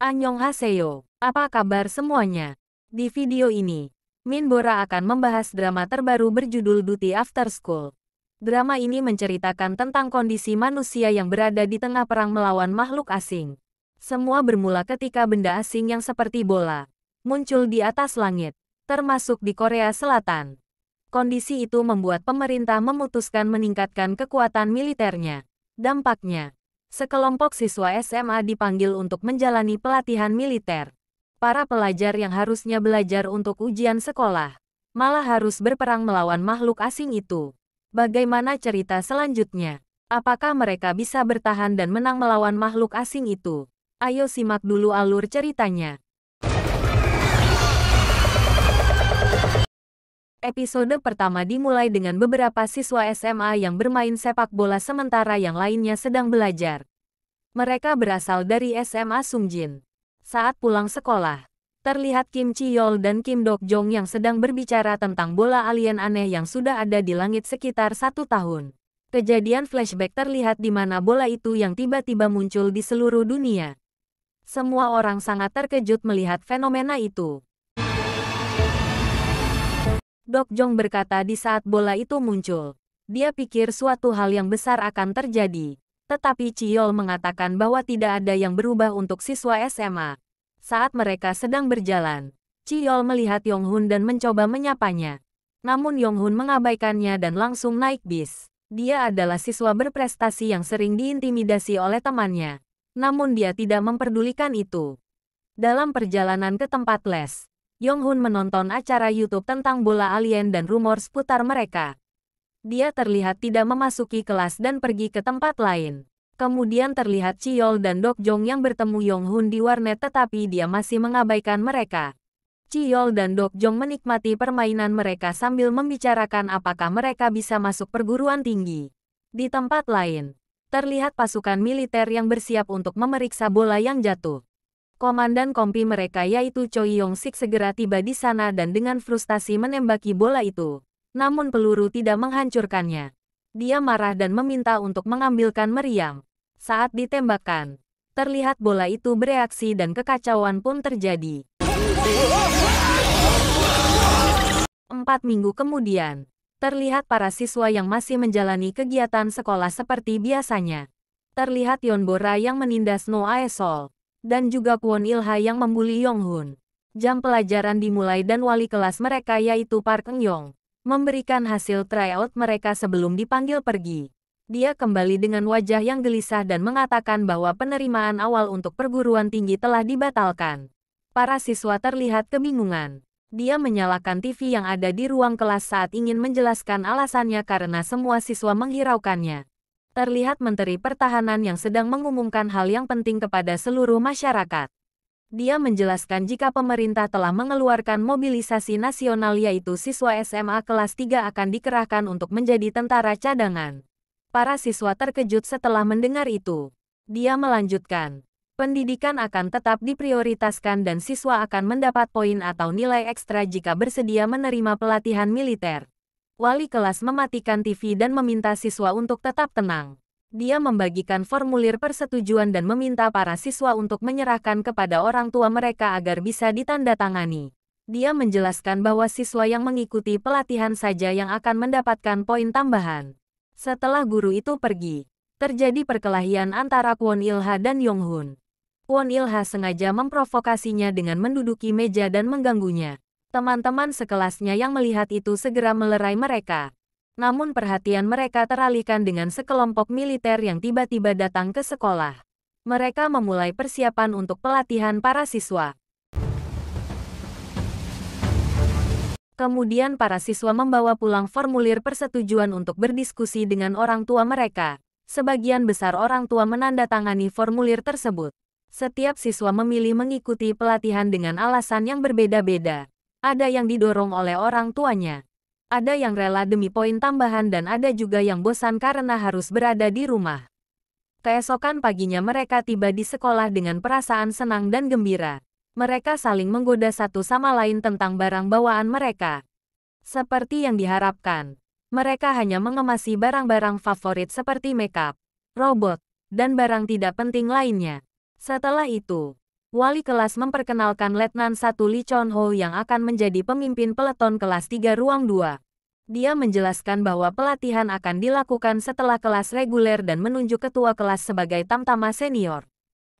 Annyeonghaseyo, apa kabar semuanya? Di video ini, Minbora akan membahas drama terbaru berjudul Duty After School. Drama ini menceritakan tentang kondisi manusia yang berada di tengah perang melawan makhluk asing. Semua bermula ketika benda asing yang seperti bola muncul di atas langit, termasuk di Korea Selatan. Kondisi itu membuat pemerintah memutuskan meningkatkan kekuatan militernya. Dampaknya, sekelompok siswa SMA dipanggil untuk menjalani pelatihan militer. Para pelajar yang harusnya belajar untuk ujian sekolah, malah harus berperang melawan makhluk asing itu. Bagaimana cerita selanjutnya? Apakah mereka bisa bertahan dan menang melawan makhluk asing itu? Ayo simak dulu alur ceritanya. Episode pertama dimulai dengan beberapa siswa SMA yang bermain sepak bola sementara yang lainnya sedang belajar. Mereka berasal dari SMA Sungjin. Saat pulang sekolah, terlihat Kim Chi-yeol dan Kim Dok-jong yang sedang berbicara tentang bola alien aneh yang sudah ada di langit sekitar 1 tahun. Kejadian flashback terlihat di mana bola itu yang tiba-tiba muncul di seluruh dunia. Semua orang sangat terkejut melihat fenomena itu. Dok-jong berkata di saat bola itu muncul. Dia pikir suatu hal yang besar akan terjadi. Tetapi Chi-yeol mengatakan bahwa tidak ada yang berubah untuk siswa SMA. Saat mereka sedang berjalan, Chi-yeol melihat Yong-hun dan mencoba menyapanya. Namun Yong-hun mengabaikannya dan langsung naik bis. Dia adalah siswa berprestasi yang sering diintimidasi oleh temannya. Namun dia tidak memperdulikan itu. Dalam perjalanan ke tempat les, Yong-hun menonton acara YouTube tentang bola alien dan rumor seputar mereka. Dia terlihat tidak memasuki kelas dan pergi ke tempat lain. Kemudian terlihat Chi-yeol dan Dok-jong yang bertemu Yong-hun di warnet tetapi dia masih mengabaikan mereka. Chi-yeol dan Dok-jong menikmati permainan mereka sambil membicarakan apakah mereka bisa masuk perguruan tinggi. Di tempat lain, terlihat pasukan militer yang bersiap untuk memeriksa bola yang jatuh. Komandan kompi mereka yaitu Choi Yong-sik segera tiba di sana dan dengan frustasi menembaki bola itu. Namun peluru tidak menghancurkannya. Dia marah dan meminta untuk mengambilkan meriam. Saat ditembakkan, terlihat bola itu bereaksi dan kekacauan pun terjadi. 4 minggu kemudian, terlihat para siswa yang masih menjalani kegiatan sekolah seperti biasanya. Terlihat Yeonbora yang menindas No Aesol. Dan juga Kwon Il-ha yang membuli Yong-hun. Jam pelajaran dimulai dan wali kelas mereka yaitu Park Eun-yong memberikan hasil tryout mereka sebelum dipanggil pergi. Dia kembali dengan wajah yang gelisah dan mengatakan bahwa penerimaan awal untuk perguruan tinggi telah dibatalkan. Para siswa terlihat kebingungan. Dia menyalakan TV yang ada di ruang kelas saat ingin menjelaskan alasannya karena semua siswa menghiraukannya. Terlihat Menteri Pertahanan yang sedang mengumumkan hal yang penting kepada seluruh masyarakat. Dia menjelaskan jika pemerintah telah mengeluarkan mobilisasi nasional yaitu siswa SMA kelas 3 akan dikerahkan untuk menjadi tentara cadangan. Para siswa terkejut setelah mendengar itu. Dia melanjutkan, pendidikan akan tetap diprioritaskan dan siswa akan mendapat poin atau nilai ekstra jika bersedia menerima pelatihan militer. Wali kelas mematikan TV dan meminta siswa untuk tetap tenang. Dia membagikan formulir persetujuan dan meminta para siswa untuk menyerahkan kepada orang tua mereka agar bisa ditandatangani. Dia menjelaskan bahwa siswa yang mengikuti pelatihan saja yang akan mendapatkan poin tambahan. Setelah guru itu pergi, terjadi perkelahian antara Kwon Il-ha dan Yong-hun. Kwon Il-ha sengaja memprovokasinya dengan menduduki meja dan mengganggunya. Teman-teman sekelasnya yang melihat itu segera melerai mereka. Namun perhatian mereka teralihkan dengan sekelompok militer yang tiba-tiba datang ke sekolah. Mereka memulai persiapan untuk pelatihan para siswa. Kemudian para siswa membawa pulang formulir persetujuan untuk berdiskusi dengan orang tua mereka. Sebagian besar orang tua menandatangani formulir tersebut. Setiap siswa memilih mengikuti pelatihan dengan alasan yang berbeda-beda. Ada yang didorong oleh orang tuanya. Ada yang rela demi poin tambahan dan ada juga yang bosan karena harus berada di rumah. Keesokan paginya mereka tiba di sekolah dengan perasaan senang dan gembira. Mereka saling menggoda satu sama lain tentang barang bawaan mereka. Seperti yang diharapkan, mereka hanya mengemasi barang-barang favorit seperti makeup, robot, dan barang tidak penting lainnya. Setelah itu, Wali kelas memperkenalkan Letnan 1 Lee Chon-ho yang akan menjadi pemimpin peleton kelas 3 Ruang 2. Dia menjelaskan bahwa pelatihan akan dilakukan setelah kelas reguler dan menunjuk ketua kelas sebagai tamtama senior.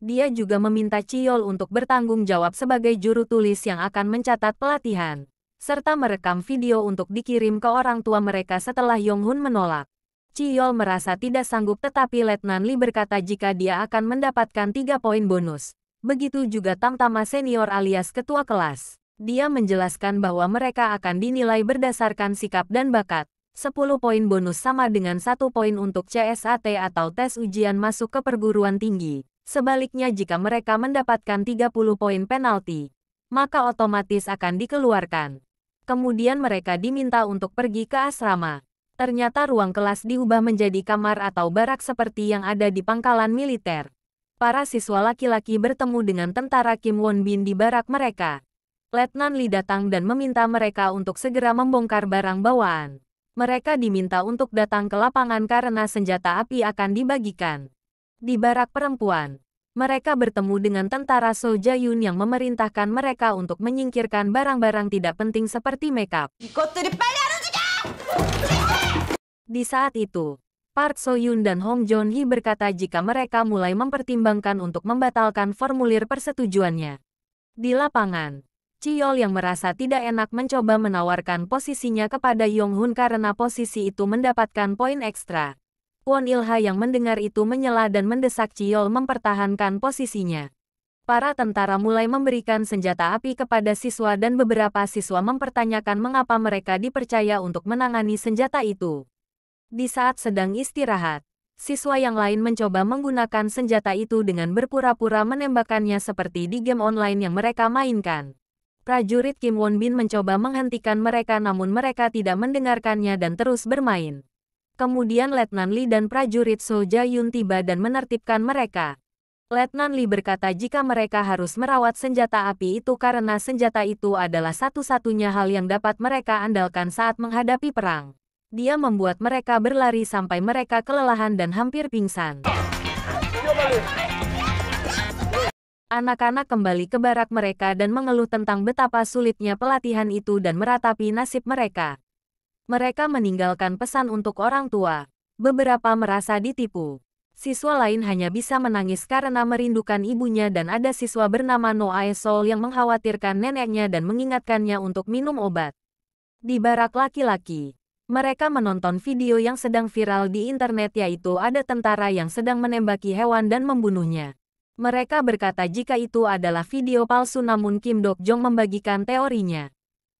Dia juga meminta Chiyol untuk bertanggung jawab sebagai juru tulis yang akan mencatat pelatihan, serta merekam video untuk dikirim ke orang tua mereka setelah Yonghun menolak. Chiyol merasa tidak sanggup tetapi Letnan Lee berkata jika dia akan mendapatkan 3 poin bonus. Begitu juga tamtama senior alias ketua kelas. Dia menjelaskan bahwa mereka akan dinilai berdasarkan sikap dan bakat. 10 poin bonus sama dengan 1 poin untuk CSAT atau tes ujian masuk ke perguruan tinggi. Sebaliknya jika mereka mendapatkan 30 poin penalti, maka otomatis akan dikeluarkan. Kemudian mereka diminta untuk pergi ke asrama. Ternyata ruang kelas diubah menjadi kamar atau barak seperti yang ada di pangkalan militer. Para siswa laki-laki bertemu dengan tentara Kim Won-bin di barak mereka. Letnan Lee datang dan meminta mereka untuk segera membongkar barang bawaan. Mereka diminta untuk datang ke lapangan karena senjata api akan dibagikan. Di barak perempuan, mereka bertemu dengan tentara So Ja-yun yang memerintahkan mereka untuk menyingkirkan barang-barang tidak penting seperti makeup. Di saat itu, Park So-yoon dan Hong Joon-hee berkata jika mereka mulai mempertimbangkan untuk membatalkan formulir persetujuannya. Di lapangan, Chiyol yang merasa tidak enak mencoba menawarkan posisinya kepada Yonghun karena posisi itu mendapatkan poin ekstra. Kwon Il-ha yang mendengar itu menyela dan mendesak Chiyol mempertahankan posisinya. Para tentara mulai memberikan senjata api kepada siswa dan beberapa siswa mempertanyakan mengapa mereka dipercaya untuk menangani senjata itu. Di saat sedang istirahat, siswa yang lain mencoba menggunakan senjata itu dengan berpura-pura menembakkannya seperti di game online yang mereka mainkan. Prajurit Kim Won-bin mencoba menghentikan mereka namun mereka tidak mendengarkannya dan terus bermain. Kemudian Letnan Lee dan prajurit So Ja-yun tiba dan menertibkan mereka. Letnan Lee berkata jika mereka harus merawat senjata api itu karena senjata itu adalah satu-satunya hal yang dapat mereka andalkan saat menghadapi perang. Dia membuat mereka berlari sampai mereka kelelahan dan hampir pingsan. Anak-anak kembali ke barak mereka dan mengeluh tentang betapa sulitnya pelatihan itu dan meratapi nasib mereka. Mereka meninggalkan pesan untuk orang tua. Beberapa merasa ditipu. Siswa lain hanya bisa menangis karena merindukan ibunya dan ada siswa bernama No Ae-sol yang mengkhawatirkan neneknya dan mengingatkannya untuk minum obat. Di barak laki-laki, mereka menonton video yang sedang viral di internet yaitu ada tentara yang sedang menembaki hewan dan membunuhnya. Mereka berkata jika itu adalah video palsu namun Kim Dok-jong membagikan teorinya.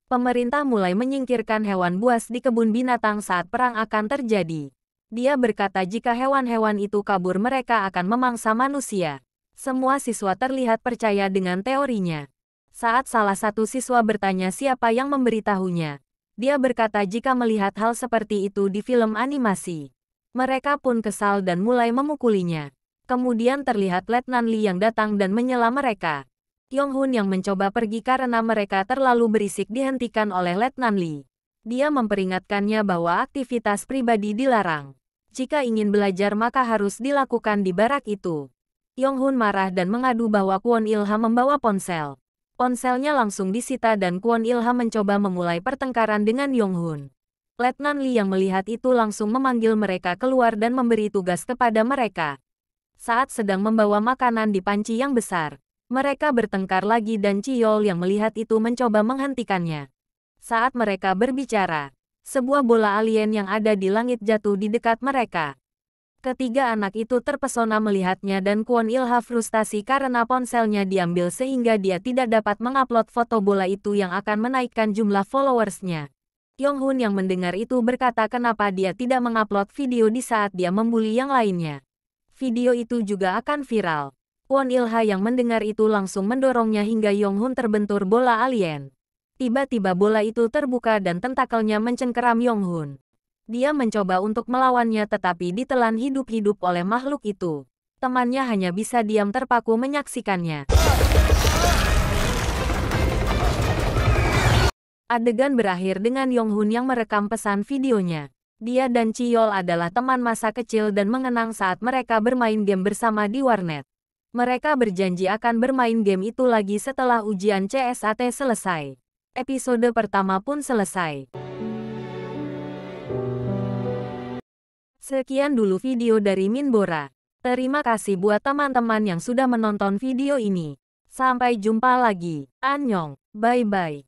Pemerintah mulai menyingkirkan hewan buas di kebun binatang saat perang akan terjadi. Dia berkata jika hewan-hewan itu kabur mereka akan memangsa manusia. Semua siswa terlihat percaya dengan teorinya. Saat salah satu siswa bertanya siapa yang memberitahunya, dia berkata jika melihat hal seperti itu di film animasi. Mereka pun kesal dan mulai memukulinya. Kemudian terlihat Letnan Lee yang datang dan menyela mereka. Yonghun yang mencoba pergi karena mereka terlalu berisik dihentikan oleh Letnan Lee. Dia memperingatkannya bahwa aktivitas pribadi dilarang. Jika ingin belajar maka harus dilakukan di barak itu. Yonghun marah dan mengadu bahwa Kwon Il-ha membawa ponsel. Ponselnya langsung disita dan Kwon Il-ha mencoba memulai pertengkaran dengan Yonghun. Letnan Lee yang melihat itu langsung memanggil mereka keluar dan memberi tugas kepada mereka. Saat sedang membawa makanan di panci yang besar, mereka bertengkar lagi dan Chiyol yang melihat itu mencoba menghentikannya. Saat mereka berbicara, sebuah bola alien yang ada di langit jatuh di dekat mereka. Ketiga anak itu terpesona melihatnya dan Kwon Il-ha frustasi karena ponselnya diambil sehingga dia tidak dapat mengupload foto bola itu yang akan menaikkan jumlah followersnya. Yonghun yang mendengar itu berkata kenapa dia tidak mengupload video di saat dia membuli yang lainnya. Video itu juga akan viral. Kwon Il-ha yang mendengar itu langsung mendorongnya hingga Yonghun terbentur bola alien. Tiba-tiba bola itu terbuka dan tentakelnya mencengkeram Yonghun. Dia mencoba untuk melawannya tetapi ditelan hidup-hidup oleh makhluk itu. Temannya hanya bisa diam terpaku menyaksikannya. Adegan berakhir dengan Yonghun yang merekam pesan videonya. Dia dan Chiyol adalah teman masa kecil dan mengenang saat mereka bermain game bersama di warnet. Mereka berjanji akan bermain game itu lagi setelah ujian CSAT selesai. Episode pertama pun selesai. Sekian dulu video dari Minbora. Terima kasih buat teman-teman yang sudah menonton video ini. Sampai jumpa lagi. Annyeong. Bye-bye.